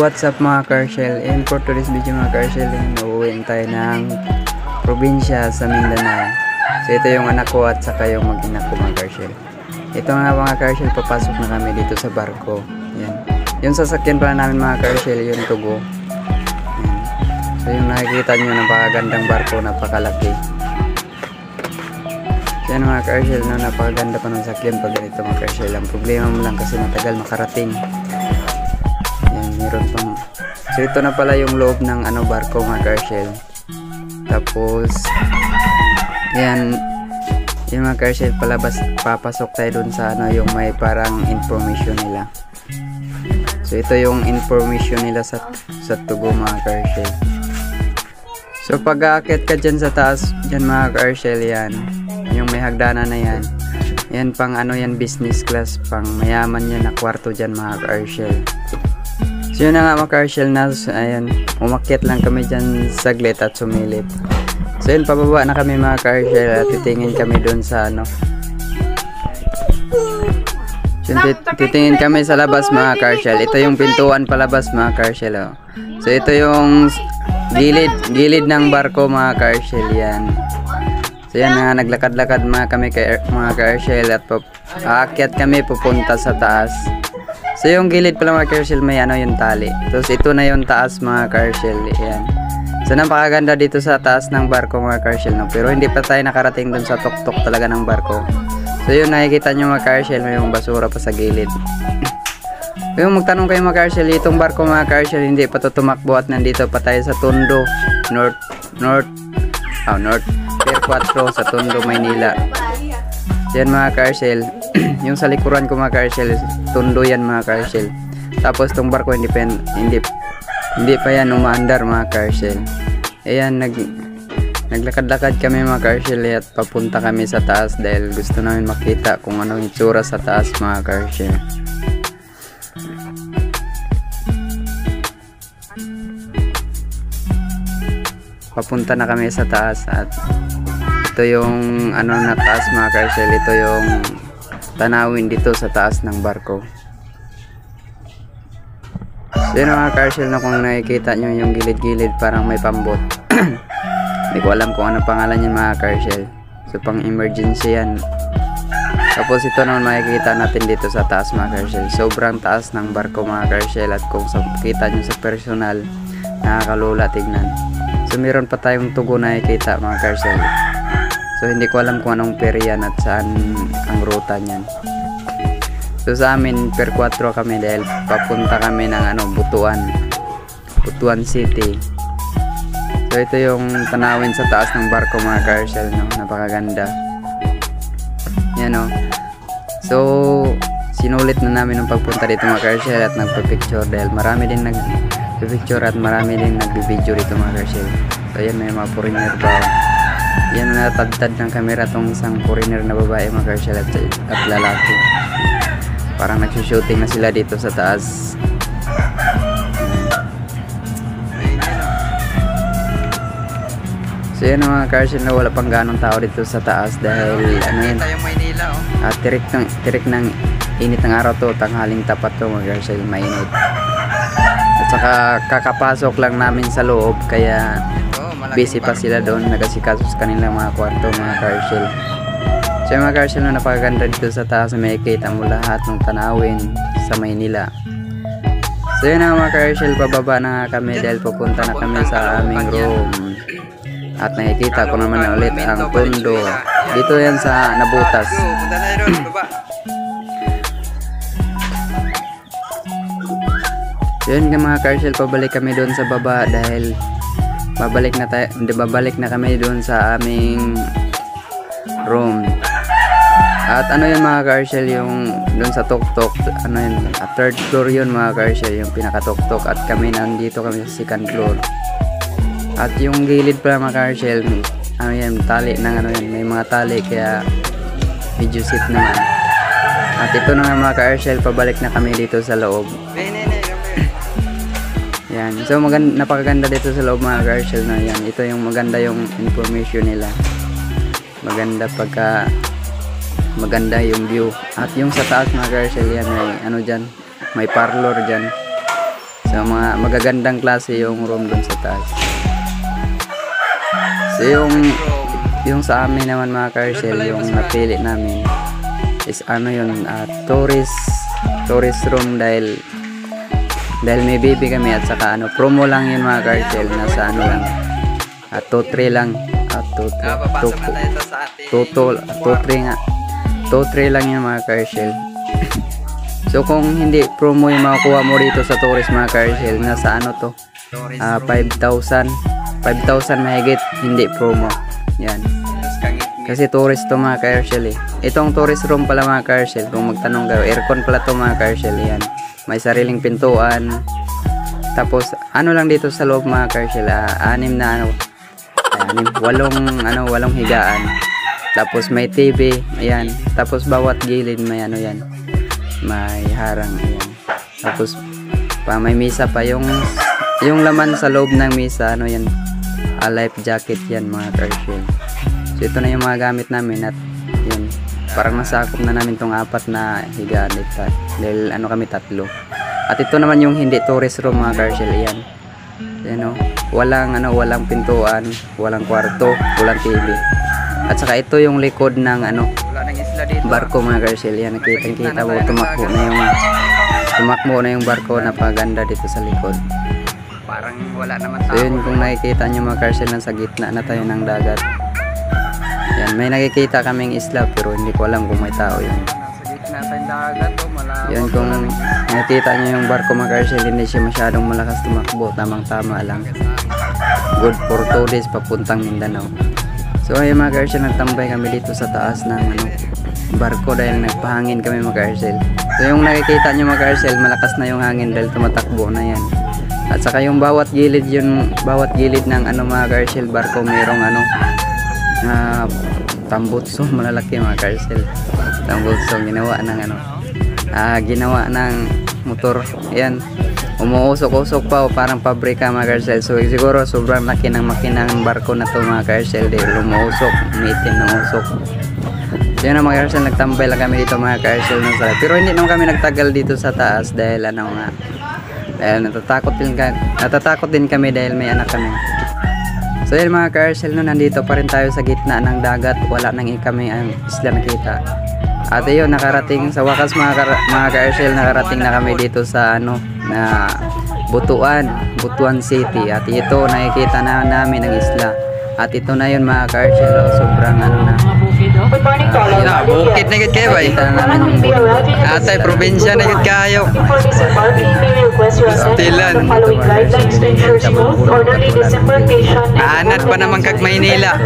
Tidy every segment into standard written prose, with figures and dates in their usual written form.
What's up mga Carshell? And for today's video mga Carshell, uuwiin tayo ng probinsya sa Mindanao. So ito yung anak ko at saka yung mag-ina ko mga Carshell. Ito nga mga Carshell, papasok na kami dito sa barko. Yan. Yung sasakyan pala namin mga Carshell, yung tugo. Yan. So yung nakikita nyo, napakagandang barko, napakalaki. So yan mga Carshell, no, napakaganda pa ng sakyan pag ganito mga Carshell. Ang problema mo lang kasi matagal makarating. Meron pang, so ito na pala yung loob ng barko mga Carshell. Tapos yan mga Carshell, palabas, papasok tayo dun sa yung may parang information nila. So ito yung information nila sa tugo mga Carshell. So pag aakit ka dyan sa taas dyan mga Carshell, yan yung may hagdanan na yan pang yan business class, pang mayaman yan na kwarto dyan mga Carshell. So yun na nga mga Carshell, na ayan, umakyat lang kami dyan saglit at sumilip. So yun, pababa na kami mga Carshell at titingin kami dun sa so, titingin kami sa labas mga Carshell. Ito yung pintuan palabas mga Carshell, oh. So ito yung gilid ng barko mga Carshell, yan. So yan nga, naglakad-lakad mga Carshell at aakyat kami pupunta sa taas. So yung gilid pala mga Carshell, may yung tali. Tapos ito na yung taas mga Carshell. Ayan. So napakaganda dito sa taas ng barko mga Carshell, no? Pero hindi pa tayo nakarating dun sa tuktok talaga ng barko. So yun, nakikita nyo mga Carshell, may yung basura pa sa gilid. Yung magtanong kayo mga Carshell, itong barko mga Carshell hindi pa to tumakbo at nandito pa tayo sa Tondo, North Pier 4 sa Tondo, Maynila. So yan mga Carshell. Yung sa likuran ko mga Carshell, Tondo yan mga Carshell. Tapos tong barko hindi pa yan umaandar mga Carshell. Ayan, naglakad-lakad kami mga Carshell at papunta kami sa taas dahil gusto namin makita kung ano yung itsura sa taas mga Carshell. Papunta na kami sa taas at ito yung na taas mga Carshell. Ito yung tanawin dito sa taas ng barko. So yun mga Carshell, na kung nakikita nyo yung gilid-gilid parang may pambot. Hindi ko alam kung ano pangalan yan mga Carshell. So pang emergency yan. Tapos ito naman makikita natin dito sa taas mga Carshell. Sobrang taas ng barko mga Carshell, at kung kita nyo sa personal, nakakalula tignan. So meron pa tayong tugo na nakikita mga Carshell. So hindi ko alam kung anong pier yan at saan ang ruta niyan. So sa amin Pier 4 kami dahil papunta kami ng Butuan City. So ito yung tanawin sa taas ng barko mga Carshell, no? Napakaganda. Yan, no? So sinulit na namin ang pagpunta dito mga Carshell at nagpa-picture dahil marami din nag-picture at marami din nag-video dito mga Carshell. So yan, may mga foreigner ba. Yan, natagtad ng camera tong isang foreigner na babae mga Carshell at lalaki. Parang nagsushooting na sila dito sa taas. So yan mga Carshell, na wala pang ganong tao dito sa taas dahil tirik ng init ng araw to, tanghaling tapat to mga Carshell, mainit. At saka kakapasok lang namin sa loob kaya busy pa sila doon, nagasikaso sa kanilang mga kwarto mga Carshell. So mga Carshell, na napakaganda dito sa taas, may kita mo lahat ng tanawin sa Maynila. So yun na mga Carshell, pababa na kami dahil pupunta na kami sa aming room. At nakikita ko naman na ulit ang Tondo. Dito yan sa Nabutas. So yun mga Carshell, pabalik kami doon sa baba dahil babalik na kami doon sa aming room. At yan mga Carshell, yung doon sa tuktok, third floor yun mga Carshell, yung pinakatuktok, at kami nandito kami sa second floor. At yung gilid pala mga Carshell, tali ng may mga tali kaya medyo safe naman. At ito na nga mga Carshell, pabalik na kami dito sa loob. Yan. So napakaganda dito sa loob mga Carshell, na yan. Ito yung maganda yung information nila. Maganda yung view. At yung sa taas mga Carshell, yan may dyan, may parlor dyan. So mga magagandang klase yung room dun sa taas. So yung sa amin naman mga Carcel, yung napili namin is ano yun, tourist room dahil may baby kami at saka ano, promo lang yun mga Carcel, nasa ano lang, 2-3 lang, 2-3 lang yun mga Carcel. So kung hindi promo yung makukuha mo dito sa tourist mga Carcel, nasa ano to, 5,000 mahigit, hindi promo yan. Kasi tourist to mga Carcel eh. Itong tourist room pala mga Carcel, kung magtanong kayo, aircon pala to mga Carcel yan. May sariling pintuan. Tapos ano lang dito sa loob mga Carcel, 8 higaan. Tapos may TV, ayan. Tapos bawat gilid may ano yan, may harang, ayan. Tapos may misa pa, yung laman sa loob ng misa, ano yan, life jacket yan mga Carcel. So ito na yung mga gamit namin at yun, parang nasakop na namin tong 4 na higaan dahil ano kami 3. At ito naman yung hindi tourist room mga Carcel, yan. So, walang pintuan, walang kwarto, walang TV. At saka ito yung likod ng barko mga Carcel, yan, nakita mo, tumakbo na yung barko, napaganda dito sa likod. Parang wala naman tao. So yun, kung nakikita nyo mga Carcel, nasa gitna na tayo ng dagat. Yan, may nakikita kaming isla pero hindi ko alam kung may tao yun. Nasa gitna tayong dagat, malawak. Yan, kung nakikita nyo yung barko mga Carcel, hindi siya masyadong malakas tumakbo, tamang-tama lang. Good for 2 days papuntang Mindanao. So ayun mga Carcel, nagtambay kami dito sa taas ng barko dahil nagpahangin kami mga Carcel. So yung nakikita nyo mga Carcel, malakas na yung hangin dahil tumatakbo na yan. At saka yung bawat gilid ng mga Carcel barko, mayroong tambutso malalaki mga Carcel. Tambutso ginawa ng motor. Ayan, umuusok-usok pa, parang pabrika mga Carcel. So siguro sobrang laki ng makina ng barko na to mga Carcel dahil umuusok, umitim ng usok. So yun na mga Carcel, nagtambay lang kami dito mga Carcel. Pero hindi naman kami nagtagal dito sa taas dahil natatakot din kami dahil may anak kami. So yun mga Carcel, nandito pa rin tayo sa gitna ng dagat, wala nang kami ang isla nakita. At yun, nakarating sa wakas mga Carcel, nakarating na kami dito sa Butuan City. At ito, nakikita na namin ang isla. At ito na yun mga Carcel, sobrang bukit na yun kayo ba? Atay, probinsya na yun kayo. Tilan. Anat pa naman kag Maynila.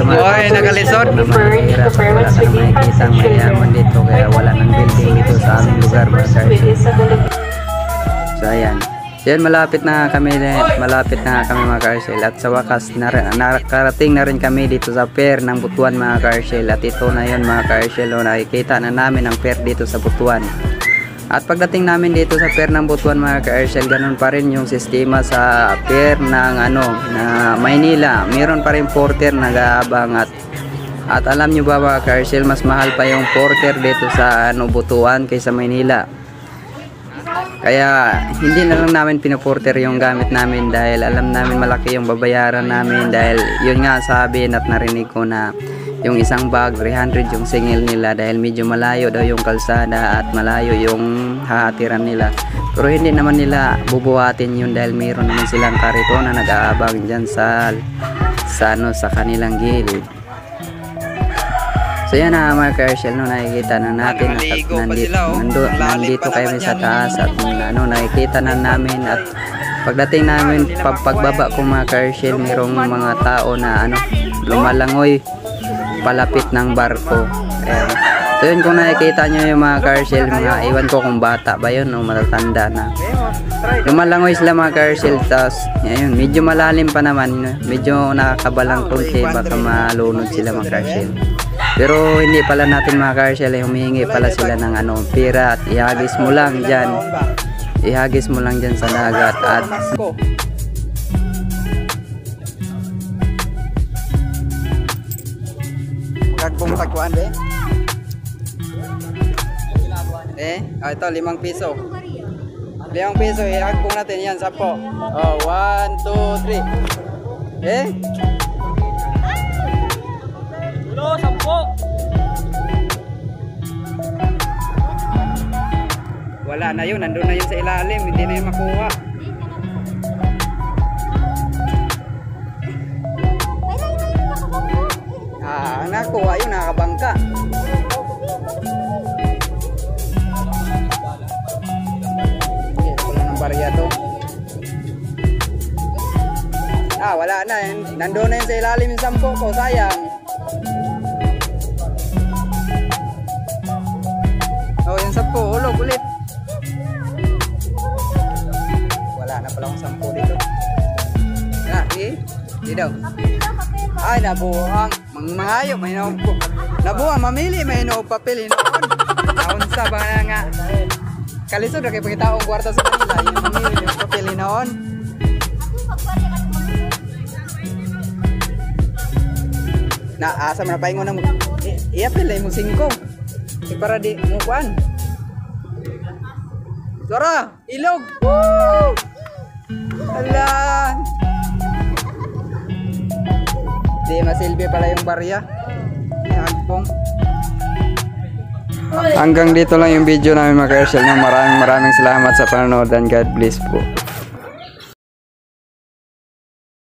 Oy, nakalisod. Wala ka na makikita ang mayaman dito, kaya wala nang building dito sa aming lugar mga Carcel. So ayan. Yan, malapit na kami mga Carcel. At sa wakas, nakarating na rin kami dito sa pier ng Butuan mga Carcel. At ito na yun mga Carcel, nakikita na namin ang pier dito sa Butuan. At pagdating namin dito sa pier ng Butuan mga Carcel, ganun pa rin yung sistema sa pier ng na Maynila. Meron pa rin porter nag-aabang. At alam nyo ba mga Carcel, mas mahal pa yung porter dito sa Butuan kaysa Maynila. Kaya hindi na lang namin pinaporter yung gamit namin dahil alam namin malaki yung babayaran namin, dahil yun nga sabi at narinig ko na yung isang bag 300 yung singil nila dahil medyo malayo daw yung kalsada at malayo yung hahatiran nila. Pero hindi naman nila bubuhatin yun dahil mayroon naman silang karito na nag-aabang dyan sa kanilang gilid. So yan na mga Carcel, nakikita na natin at nandito kayo sa taas at nakikita na namin. At pagdating namin, pagbaba ko mga Carcel, mayroong mga tao na lumalangoy palapit ng barko. Ayan. So yun, kung nakikita nyo yung mga Carcel, iwan ko kung bata ba yun o matatanda na, lumalangoy sila mga Carcel. Tapos yun, medyo malalim pa naman, medyo nakakabalang konti, baka malunod sila mga Carcel. Pero hindi pala natin mga Carcel, humihingi pala sila ng pera at ihagis mo lang dyan sa dagat. At magkakbong tagpuan ito 5 piso. 5 piso, iagpong natin yan, 10. Oh, 1, 2, 3. Eh? Ulo, 10. Wala na yun, nandun na yun sa ilalim, hindi na yun makuha. Ah, ang nakuha yun, nakabangka. Okay, wala ng barya to. Ah, wala na yun. Nandun na yun sa ilalim yung 10 ko, sayang. Oh, yung 10, ulog ulit. Wala na pala akong 10 dito. Na, di daw. Ay, nabuhang. Mangayo, may naupo. Nabuhang, mamili, may papel. Naunsa ba na nga? Kalisod na kayo pagkitaong kwarta sa kanila. Yung mamili, yung papel, noon. Na, asa mo na paingon na mo. I-apil, mo 5. Para di mo kuan. Dora, ilog. Woo! Ala. Di masilbi pala yung barya. Agpong. Hanggang dito lang yung video namin mga ka-Hershel. Maraming salamat sa panonood and God bless po.